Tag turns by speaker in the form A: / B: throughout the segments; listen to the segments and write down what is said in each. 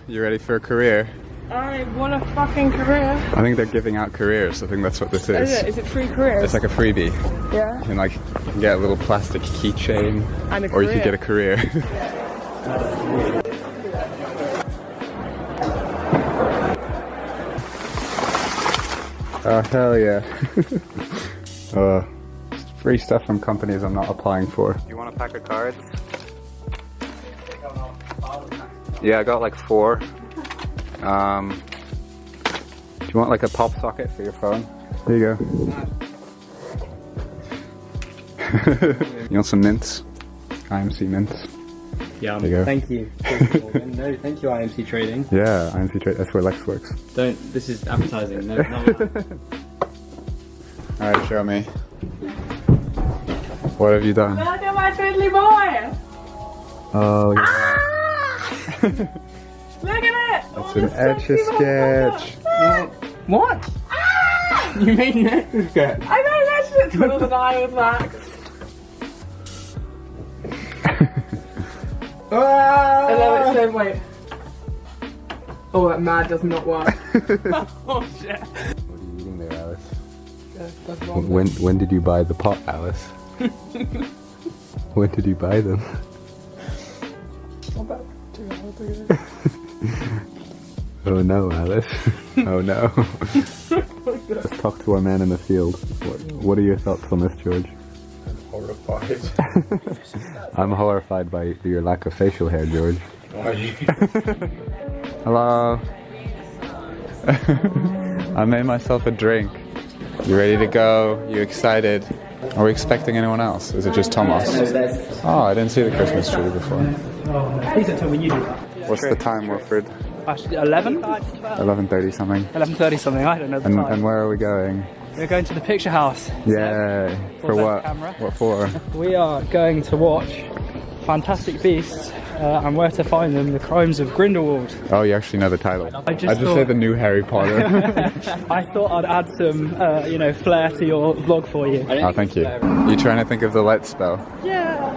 A: You ready for a career?
B: I want a fucking career.
A: I think they're giving out careers. I think that's what this is.
B: Is it free careers?
A: It's like a freebie.
B: Yeah.
A: You can like get a little plastic keychain, or you can get a career. Oh hell yeah! Free stuff from companies I'm not applying for. Do you want a pack of cards? Yeah, I got like 4. Do you want like a pop socket for your phone? There you go. You want some mints? IMC mints.
C: Yeah,
A: there you go.
C: Thank you. No, thank you, IMC Trading.
A: Yeah, IMC Trading. That's where Lex works.
C: This is advertising. No.
A: Alright, show me. What have you done?
B: Look at my twiddly boy!
A: Oh, yeah.
B: Ah! Look at it!
A: That's an Etch-a-Sketch.
C: What?
B: Ah!
C: You made an Etch-a-Sketch?
B: I made an Etch-a-Sketch with an eye with Max. I love it so wait. Oh, that mad does not work. Oh shit.
A: What are you eating there, Alice?
B: That's wrong.
A: When did you buy the pot, Alice? When did you buy them?
B: About 2 hours ago.
A: Oh no, Alice. Oh no. Let's talk to our man in the field. What are your thoughts on this, George?
D: Horrified.
A: I'm horrified by your lack of facial hair, George.
D: Why are you?
A: Hello. I made myself a drink. You ready to go? You excited? Are we expecting anyone else? Is it just Thomas? Oh, I didn't see the Christmas tree before.
C: Please don't tell me you do.
A: What's the time, Wilfred?
C: 11?
A: 11:30 something.
C: 11:30 something, I don't know the time.
A: And where are we going?
C: We're going to the picture house.
A: Yeah. For what?
C: Camera.
A: What for?
C: We are going to watch Fantastic Beasts and Where to Find Them, The Crimes of Grindelwald.
A: Oh, you actually know the title.
C: I just
A: say the new Harry Potter.
C: I thought I'd add some, flair to your vlog for you.
A: Oh, thank you. You trying to think of the light spell?
B: Yeah.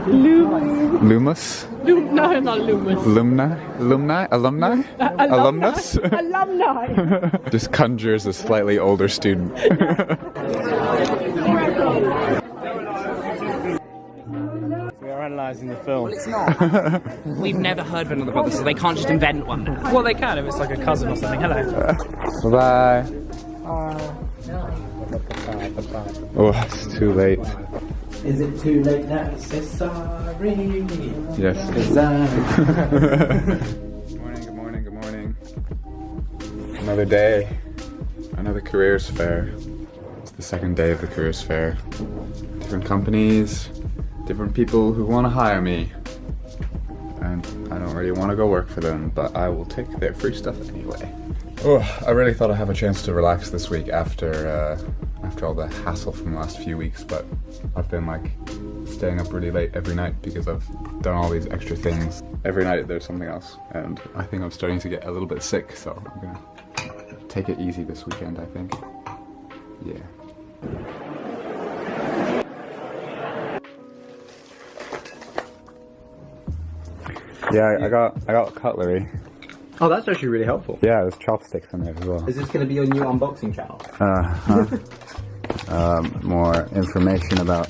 A: Lumus?
B: No, not Loomis.
A: Lumni? Alumni? Alumnus?
B: Alumni.
A: Just conjures a slightly older student.
C: We are analysing the film.
E: Well, it's not. We've never heard of another brother, so they can't just invent one.
C: Well, they can if it's like a cousin or something. Hello.
A: Bye-bye. Oh, it's too late.
D: Is it too late now to say sorry?
A: Yes. Good morning. Another day. Another careers fair. It's the second day of the careers fair. Different companies, different people who want to hire me. And I don't really want to go work for them, but I will take their free stuff anyway. Oh, I really thought I'd have a chance to relax this week after all the hassle from the last few weeks, but I've been like staying up really late every night because I've done all these extra things. Every night there's something else, and I think I'm starting to get a little bit sick, so I'm gonna take it easy this weekend, I think. Yeah. Yeah, I got cutlery.
D: Oh, that's actually really helpful.
A: Yeah, there's chopsticks in there as well.
D: Is this going to be your new unboxing channel?
A: More information about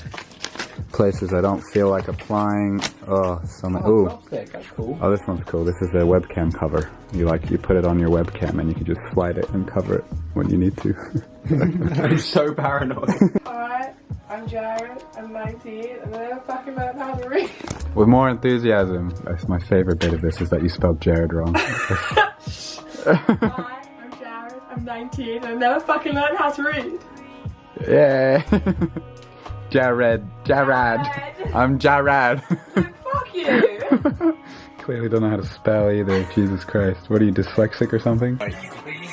A: places I don't feel like applying. Oh,
D: Chopstick, that's cool.
A: Oh, this one's cool. This is a webcam cover. You put it on your webcam and you can just slide it and cover it when you need to.
D: I'm so paranoid.
B: Alright, I'm Jared, I'm 19, and I never fucking learned how to read.
A: With more enthusiasm. That's my favorite bit of this is that you spelled Jared wrong.
B: Hi, I'm Jared, I'm 19, and I never fucking learned how to read.
A: Yeah. Jared. I'm Jared.
B: Fuck you!
A: Clearly don't know how to spell either. Jesus Christ. What are you, dyslexic or something?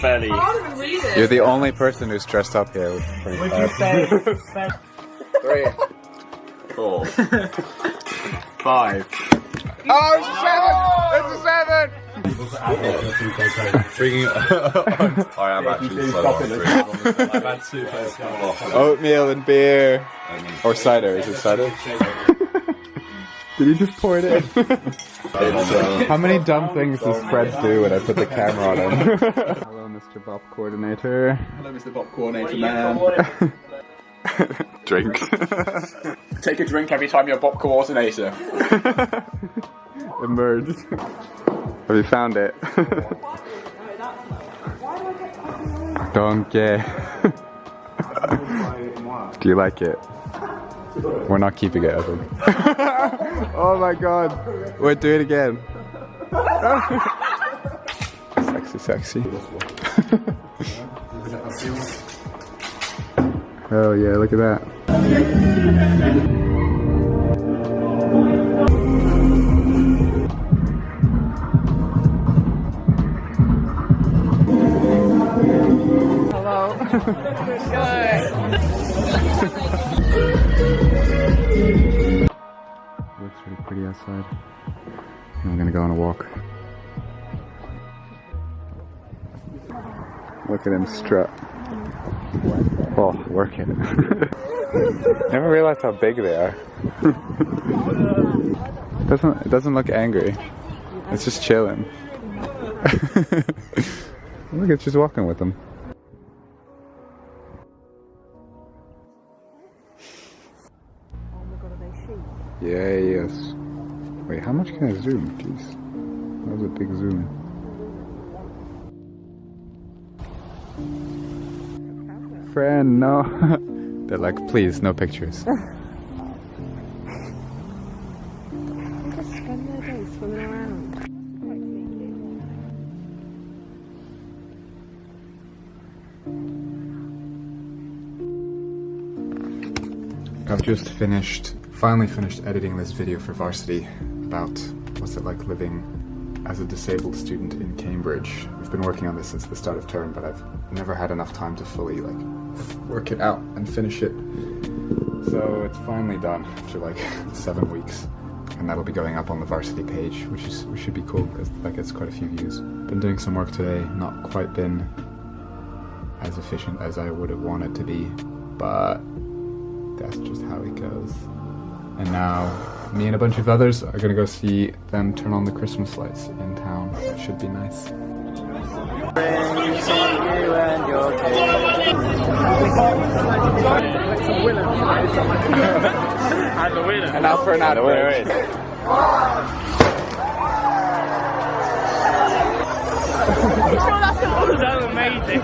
C: Fairly.
B: I can't even read it.
A: You're the only person who's dressed up here.
C: Would you say
A: 3,
D: 4, 5.
A: Oh, 7! It's a 7!
D: Bringing I am actually so hungry. I've had soup.
A: Oatmeal and beer. Or cider. Is it cider? Did you just pour it in? How many dumb things does Fred do when I put the camera on him? Hello, Mr. Bop Coordinator.
D: Hello, Mr. Bop Coordinator Man.
A: Drink.
D: Take a drink every time you're Bop Coordinator.
A: Emerged. Have you found it? Donkey. Do you like it? We're not keeping it, I think. Oh my god. Wait, do it again. Sexy, sexy. Oh yeah, look at that.
B: Hello.
A: Looks really pretty outside. I'm gonna go on a walk. Look at him strut. Oh, working. Never realized how big they are. It doesn't look angry. It's just chilling. Look, it's just walking with them. Yeah, yes. Wait, how much can I zoom? Jeez. That was a big zoom. Friend, no. They're like, please, no pictures.
B: They just spend their day swimming around.
A: I've just finally finished editing this video for Varsity about what's it like living as a disabled student in Cambridge. We've been working on this since the start of term, but I've never had enough time to fully work it out and finish it. So it's finally done after 7 weeks, and that'll be going up on the Varsity page, which should be cool because that gets quite a few views. Been doing some work today, not quite been as efficient as I would have wanted to be, but that's just how it goes. And now me and a bunch of others are gonna go see them turn on the Christmas lights in town. That should be nice. And now for an ad break.
C: So amazing.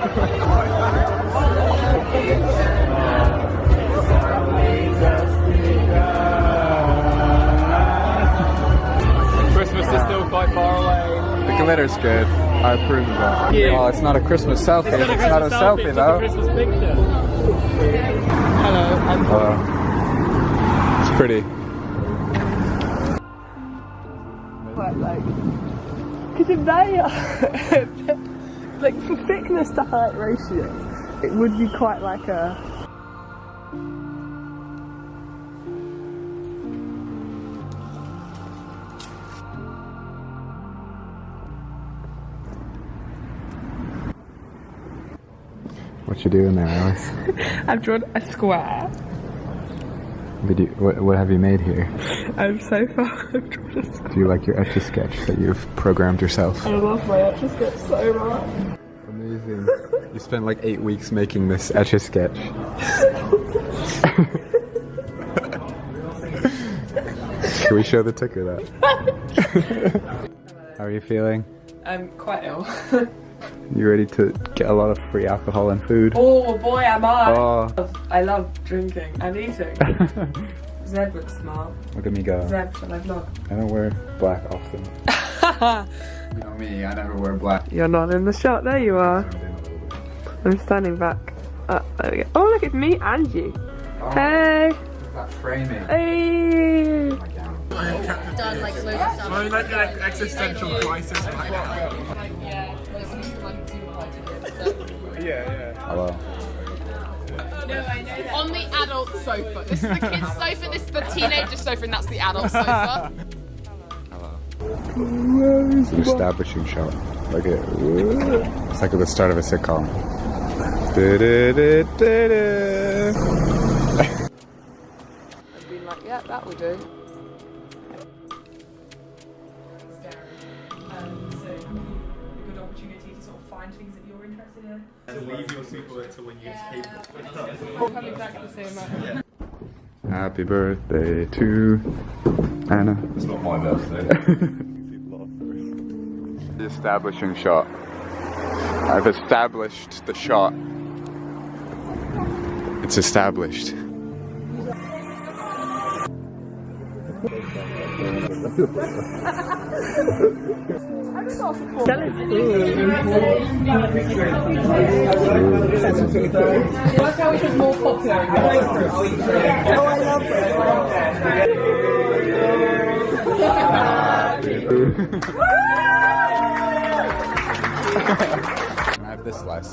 C: Christmas is still quite far away.
A: The glitter's good. I approve of that.
C: Yeah.
A: Oh, it's not a Christmas selfie. It's not a selfie
C: it's
A: though.
C: a Christmas picture. Hello, I'm
A: It's pretty.
B: Because if they are, for thickness to height ratio, it would be quite like a.
A: What you doing there, Alice?
B: I've drawn a square.
A: What have you made here?
B: I've so far I've drawn a square.
A: Do you like your Etch-a-Sketch that you've programmed yourself?
B: I love my Etch-a-Sketch so much.
A: Amazing. You spent 8 weeks making this Etch-a-Sketch. Can we show the ticker that? How are you feeling?
B: I'm quite ill.
A: You ready to get a lot of free alcohol and food?
B: Oh boy, am I!
A: Oh.
B: I love drinking and eating. Zeb looks smart.
A: Look at me go.
B: Zeb, shall I vlog?
A: I don't wear black often. You know me, I never wear black.
B: You're not in the shot, there you are. I'm standing back. There we go. Oh look, it's me and you.
A: Oh,
B: hey!
A: that framing.
B: Hey!
F: Done loads of stuff.
D: I'm in existential crisis right now.
A: Hello.
F: On the adult sofa. This is the kids' sofa, this is the teenager sofa, and that's the adult sofa.
A: Establishing shot. Look at it. It's like at the start of a sitcom.
B: I've been like, yeah, that will do.
F: find things that you're interested in.
G: To leave your super to when you escape.
F: I'm exactly the same amount.
A: Happy birthday to Anna.
D: It's not my birthday.
A: The establishing shot. I've established the shot. It's established.
F: That's how it was more popular.
A: I have this slice.